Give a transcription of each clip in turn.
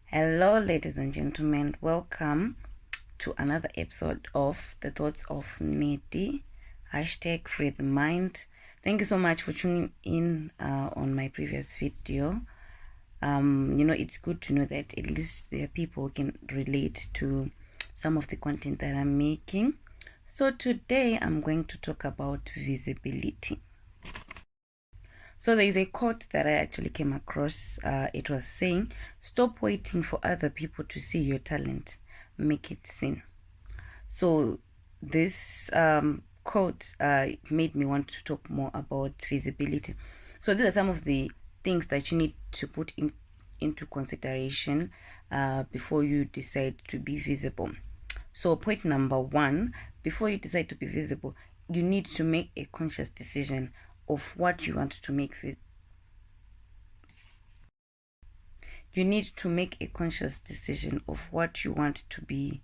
Hello, ladies and gentlemen. Welcome to another episode of The Thoughts of Neti. Hashtag Free the Mind. Thank you so much for tuning in on my previous video. It's good to know that at least there are people who can relate to some of the content that I'm making. So today I'm going to talk about visibility. So there is a quote that I actually came across. It was saying, "Stop waiting for other people to see your talent. Make it seen." So this quote made me want to talk more about visibility. So these are some of the things that you need to put into consideration before you decide to be visible. So point number one, before you decide to be visible, you need to make a conscious decision of what you want to make you need to make a conscious decision of what you want to be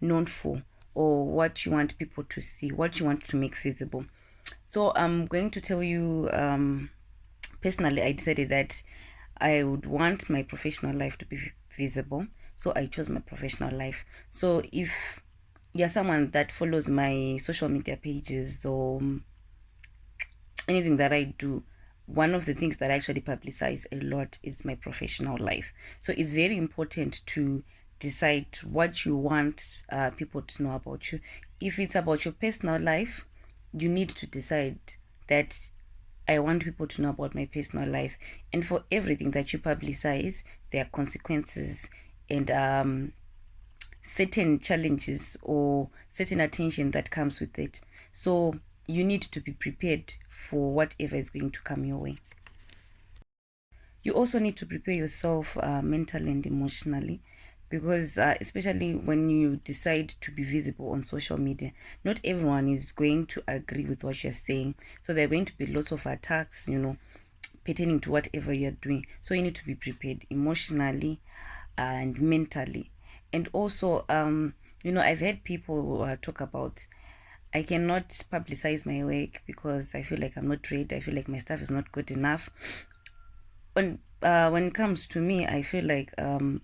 known for, or what you want people to see, what you want to make visible. So I'm going to tell you, personally, I decided that I would want my professional life to be visible, so I chose my professional life. So if you're someone that follows my social media pages or anything that I do, one of the things that I actually publicize a lot is my professional life. So it's very important to decide what you want people to know about you. If it's about your personal life, you need to decide that I want people to know about my personal life. And for everything that you publicize, there are consequences and certain challenges or certain attention that comes with it. So you need to be prepared for whatever is going to come your way. You also need to prepare yourself mentally and emotionally, because especially when you decide to be visible on social media, not everyone is going to agree with what you're saying. So there are going to be lots of attacks, pertaining to whatever you're doing. So you need to be prepared emotionally and mentally. And also, I've heard people talk about, I cannot publicize my work because I feel like I'm not ready. I feel like my stuff is not good enough. When it comes to me, I feel like one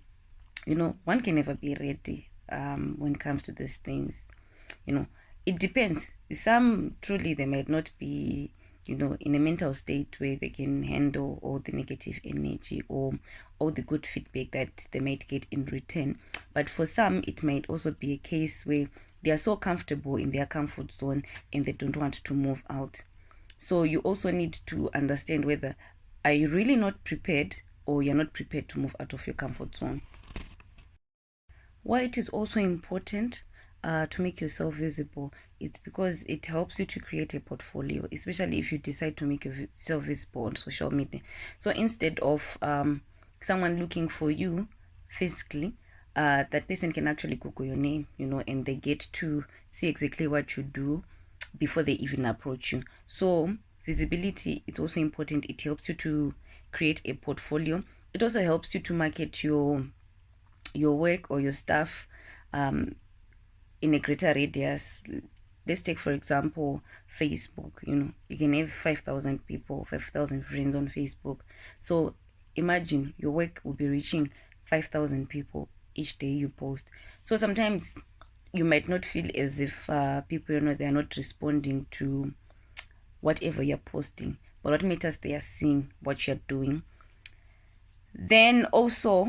can never be ready when it comes to these things. It depends. Some truly they might not be in a mental state where they can handle all the negative energy or all the good feedback that they might get in return. But for some, it might also be a case where they are so comfortable in their comfort zone and they don't want to move out. So you also need to understand whether, are you really not prepared, or you're not prepared to move out of your comfort zone. Why it is also important to make yourself visible, it's because it helps you to create a portfolio, especially if you decide to make yourself visible on social media. So instead of someone looking for you physically, that person can actually Google your name, and they get to see exactly what you do before they even approach you. So visibility is also important. It helps you to create a portfolio. It also helps you to market your work or your stuff in a greater radius. Let's take, for example, Facebook. You can have 5,000 people, 5,000 friends on Facebook. So imagine your work will be reaching 5,000 people each day you post. So sometimes you might not feel as if people, they're not responding to whatever you're posting, but what matters, they are seeing what you're doing. Then also,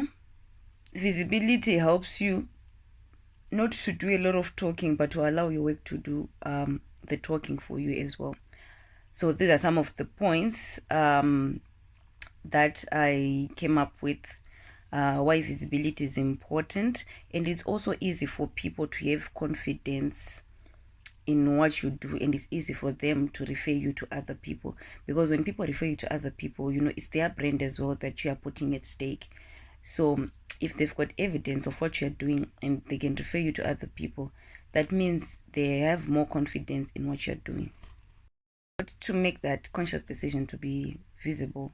visibility helps you not to do a lot of talking, but to allow your work to do the talking for you as well. So these are some of the points that I came up with, why visibility is important. And it's also easy for people to have confidence in what you do, and it's easy for them to refer you to other people, because when people refer you to other people, it's their brand as well that you are putting at stake. So if they've got evidence of what you're doing and they can refer you to other people, that means they have more confidence in what you're doing. But to make that conscious decision to be visible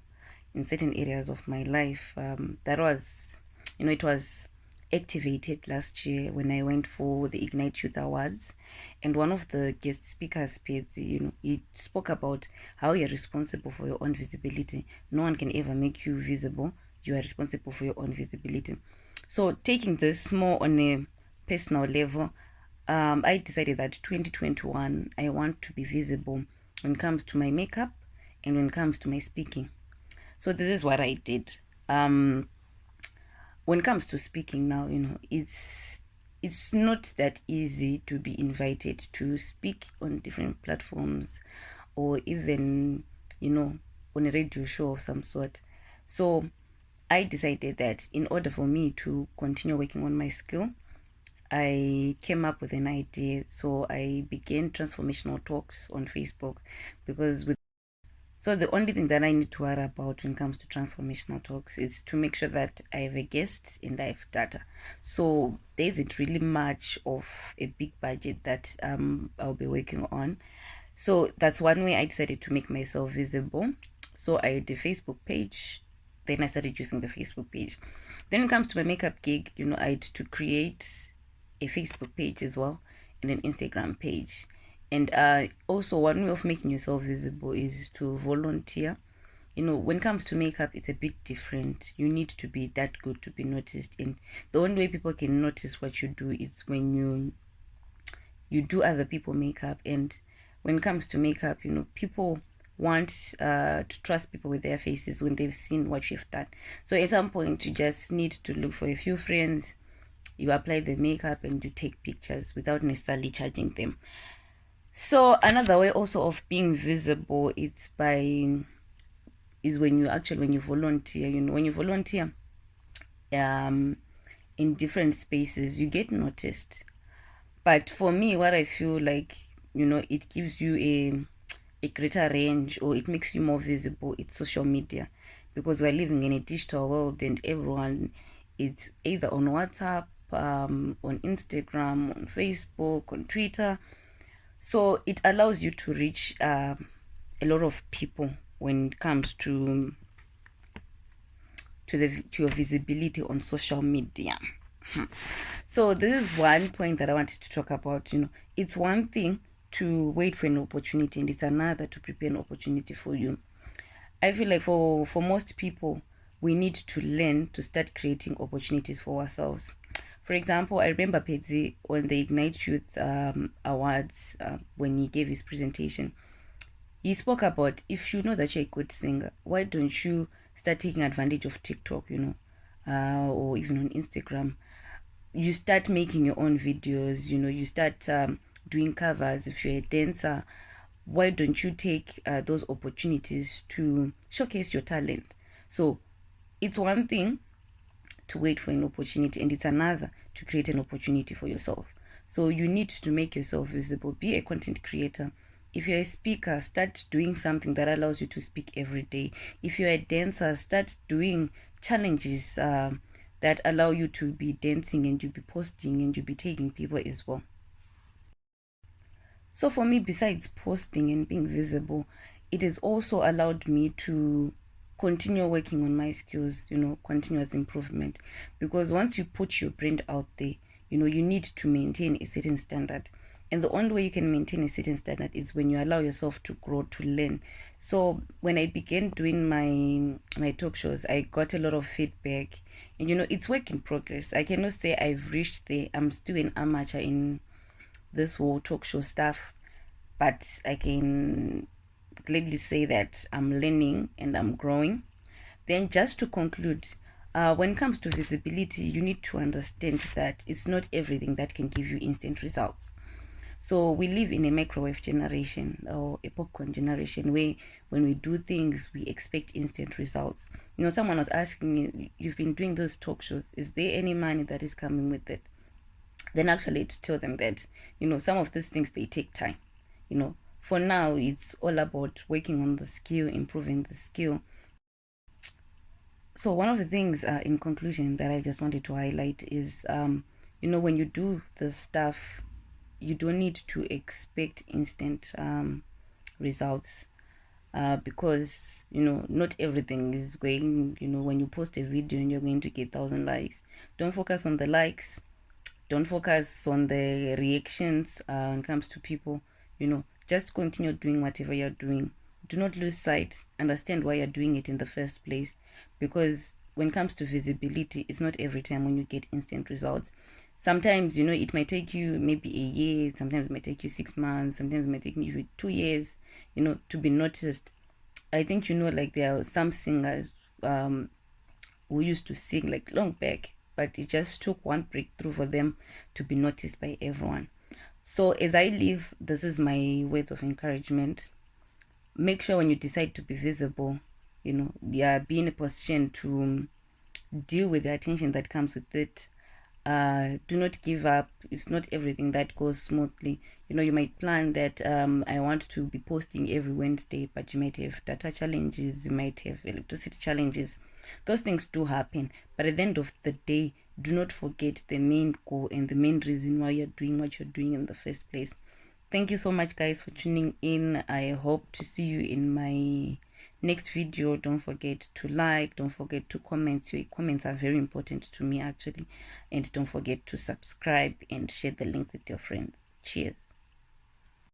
in certain areas of my life, that was, it was activated last year when I went for the Ignite Youth Awards, and one of the guest speakers, Pedzi, he spoke about how you're responsible for your own visibility. No one can ever make you visible. You are responsible for your own visibility. So taking this more on a personal level, I decided that 2021 I want to be visible when it comes to my makeup and when it comes to my speaking. So this is what I did. When it comes to speaking now, it's not that easy to be invited to speak on different platforms or even, on a radio show of some sort. So I decided that in order for me to continue working on my skill, I came up with an idea. So I began transformational talks on Facebook because the only thing that I need to worry about when it comes to transformational talks is to make sure that I have a guest and I have data. So there isn't really much of a big budget that I'll be working on. So that's one way I decided to make myself visible. So I had a Facebook page. Then I started using the Facebook page. Then when it comes to my makeup gig, I had to create a Facebook page as well and an Instagram page. And also, one way of making yourself visible is to volunteer. When it comes to makeup, it's a bit different. You need to be that good to be noticed. And the only way people can notice what you do is when you do other people makeup. And when it comes to makeup, people want to trust people with their faces when they've seen what you've done. So at some point, you just need to look for a few friends, you apply the makeup, and you take pictures without necessarily charging them. So another way also of being visible is when you volunteer. When you volunteer in different spaces, you get noticed. But for me, what I feel like, it gives you a greater range, or it makes you more visible, it's social media, because we're living in a digital world and everyone, it's either on WhatsApp, on Instagram, on Facebook, on Twitter. So it allows you to reach a lot of people when it comes to your visibility on social media. So this is one point that I wanted to talk about. It's one thing to wait for an opportunity, and it's another to prepare an opportunity for you. I feel like for most people, we need to learn to start creating opportunities for ourselves. For example, I remember Pedzi on the Ignite Youth Awards, when he gave his presentation. He spoke about, if you know that you're a good singer, why don't you start taking advantage of TikTok, or even on Instagram. You start making your own videos, you start doing covers. If you're a dancer, why don't you take those opportunities to showcase your talent? So it's one thing to wait for an opportunity, and it's another to create an opportunity for yourself. So you need to make yourself visible. Be a content creator. If you're a speaker, start doing something that allows you to speak every day. If you're a dancer, start doing challenges that allow you to be dancing, and you be posting, and you be taking people as well. So for me, besides posting and being visible, it has also allowed me to continue working on my skills, continuous improvement. Because once you put your brand out there, you need to maintain a certain standard. And the only way you can maintain a certain standard is when you allow yourself to grow, to learn. So when I began doing my talk shows, I got a lot of feedback. And it's work in progress. I cannot say I've reached there. I'm still an amateur in this whole talk show stuff, but I can gladly say that I'm learning and I'm growing. Then, just to conclude, when it comes to visibility, you need to understand that it's not everything that can give you instant results. So we live in a microwave generation, or a popcorn generation, where when we do things, we expect instant results. Someone was asking me, you've been doing those talk shows, is there any money that is coming with it? Then actually to tell them that, some of these things, they take time. For now, it's all about working on the skill, improving the skill. So one of the things, in conclusion, that I just wanted to highlight is, when you do the stuff, you don't need to expect instant results, because not everything is going. When you post a video and you're going to get 1,000 likes, don't focus on the likes. Don't focus on the reactions when it comes to people. Just continue doing whatever you're doing. Do not lose sight. Understand why you're doing it in the first place, because when it comes to visibility, it's not every time when you get instant results. Sometimes, it might take you maybe a year, sometimes it might take you 6 months, sometimes it might take you 2 years, to be noticed. I think, like there are some singers who used to sing like long back, but it just took one breakthrough for them to be noticed by everyone. So as I leave, this is my words of encouragement. Make sure when you decide to be visible, be in a position to deal with the attention that comes with it. Do not give up. It's not everything that goes smoothly. You might plan that I want to be posting every Wednesday, but you might have data challenges, you might have electricity challenges. Those things do happen. But at the end of the day, do not forget the main goal and the main reason why you're doing what you're doing in the first place. Thank you so much, guys, for tuning in. I hope to see you in my next video. Don't forget to like, don't forget to comment. Your comments are very important to me, actually. And don't forget to subscribe and share the link with your friends. Cheers.